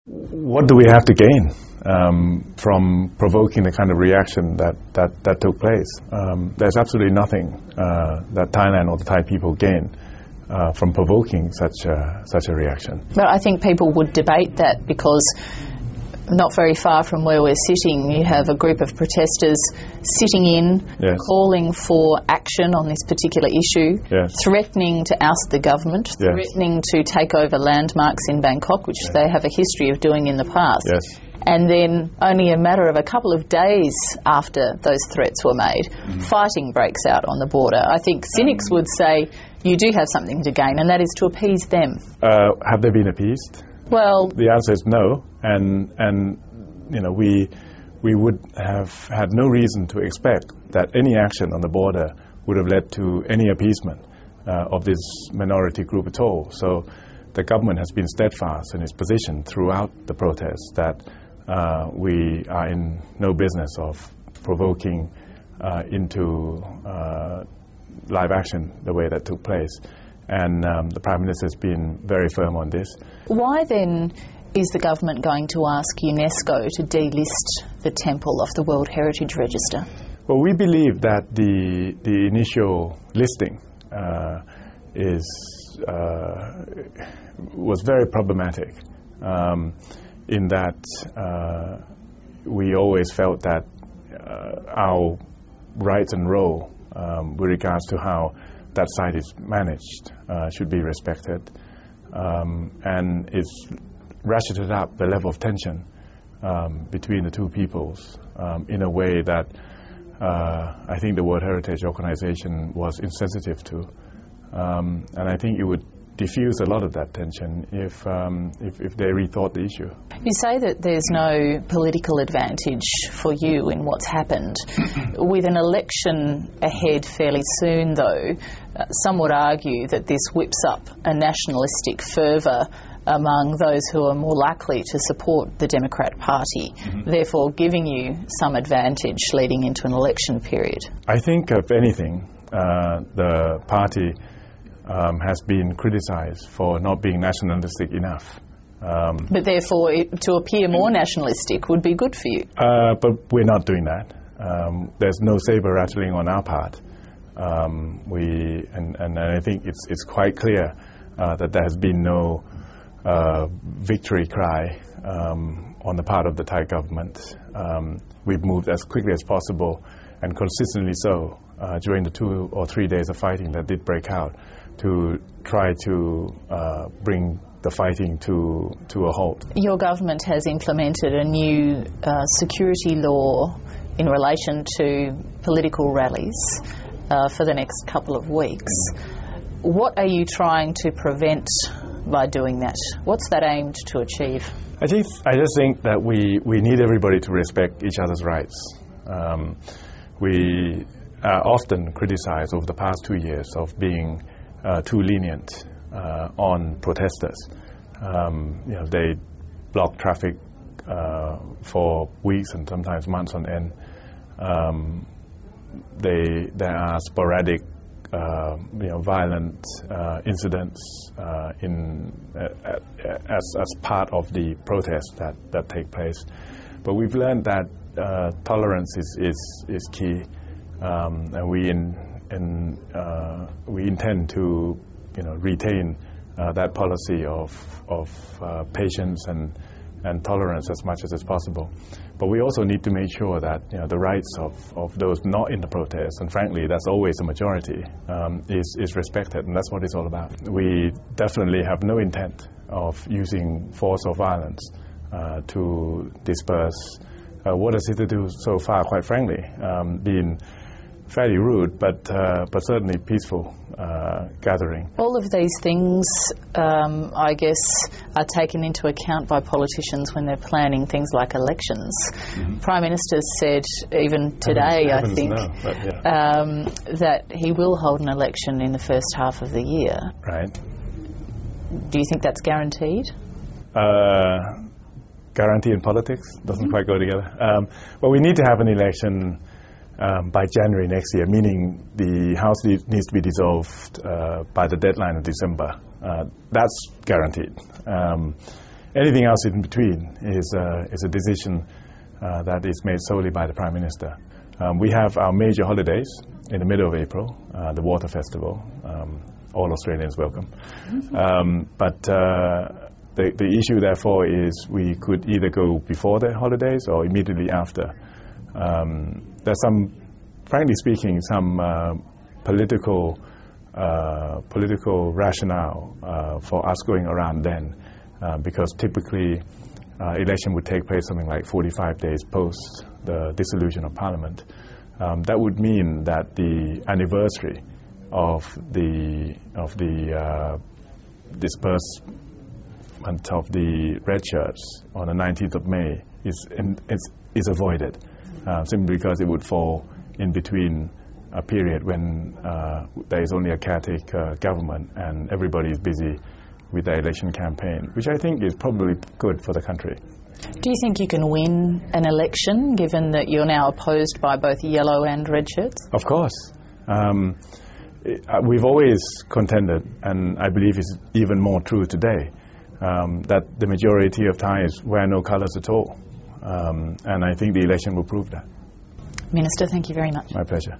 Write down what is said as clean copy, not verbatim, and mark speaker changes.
Speaker 1: What do we have to gain from provoking the kind of reaction that took place? There's absolutely nothing that Thailand or the Thai people gain from provoking such a reaction.
Speaker 2: But I think people would debate that, because not very far from where we're sitting, you have a group of protesters sitting in,
Speaker 1: yes,
Speaker 2: calling for action on this particular issue,
Speaker 1: yes,
Speaker 2: threatening to oust the government,
Speaker 1: yes,
Speaker 2: threatening to take over landmarks in Bangkok, which, yes, they have a history of doing in the past.
Speaker 1: Yes.
Speaker 2: And then only a matter of a couple of days after those threats were made, fighting breaks out on the border. I think cynics would say you do have something to gain, and that is to appease them.
Speaker 1: Have they been appeased?
Speaker 2: Well,
Speaker 1: the answer is no, and you know, we would have had no reason to expect that any action on the border would have led to any appeasement of this minority group at all. So the government has been steadfast in its position throughout the protests that we are in no business of provoking into live action the way that took place. And the Prime Minister has been very firm on this.
Speaker 2: Why then is the government going to ask UNESCO to delist the temple off the World Heritage Register?
Speaker 1: Well, we believe that the initial listing was very problematic in that we always felt that our rights and role with regards to how that site is managed should be respected, and it's ratcheted up the level of tension between the two peoples in a way that I think the World Heritage Organization was insensitive to, and I think it would diffuse a lot of that tension if they rethought the issue.
Speaker 2: You say that there's no political advantage for you in what's happened. With an election ahead fairly soon, though, some would argue that this whips up a nationalistic fervour among those who are more likely to support the Democrat Party, therefore giving you some advantage leading into an election period.
Speaker 1: I think, if anything, the party has been criticised for not being nationalistic enough.
Speaker 2: But therefore, to appear more nationalistic would be good for you.
Speaker 1: But we're not doing that. There's no saber rattling on our part. And I think it's quite clear that there has been no victory cry on the part of the Thai government. We've moved as quickly as possible and consistently so during the 2 or 3 days of fighting that did break out to try to bring the fighting to a halt. Your
Speaker 2: government has implemented a new security law in relation to political rallies for the next couple of weeks. What are you trying to prevent by doing that? What's that aimed to achieve?
Speaker 1: I just think that we need everybody to respect each other's rights. We are often criticized over the past 2 years of being too lenient on protesters. They block traffic for weeks and sometimes months on end. There are sporadic violent incidents as part of the protests that take place. But we've learned that tolerance is key, and we intend to retain that policy of patience and tolerance as much as is possible. But we also need to make sure that the rights of those not in the protest, and frankly that's always the majority, is respected, and that's what it's all about. We definitely have no intent of using force or violence to disperse what has hitherto so far, quite frankly, been fairly rude, but certainly peaceful gathering.
Speaker 2: All of these things, I guess, are taken into account by politicians when they're planning things like elections. Prime Minister said, even today, I think, that he will hold an election in the first half of the year.
Speaker 1: Right.
Speaker 2: Do you think that's guaranteed?
Speaker 1: Guarantee in politics doesn't quite go together. Well, we need to have an election by January next year, meaning the House needs to be dissolved by the deadline of December. That's guaranteed. anything else in between is a decision that is made solely by the Prime Minister. We have our major holidays in the middle of April, the Water Festival. All Australians welcome. But the issue, therefore, is we could either go before the holidays or immediately after. There's some, frankly speaking, some political rationale for us going around then, because typically election would take place something like 45 days post the dissolution of Parliament. That would mean that the anniversary of the disbursement of the red shirts on the 19th of May is avoided, simply because it would fall in between a period when there is only a caretaker government and everybody is busy with the election campaign, which I think is probably good for the country.
Speaker 2: Do you think you can win an election, given that you're now opposed by both yellow and red shirts?
Speaker 1: Of course. We've always contended, and I believe it's even more true today, that the majority of Thais wear no colours at all. And I think the election will prove that.
Speaker 2: Minister, thank you very much.
Speaker 1: My pleasure.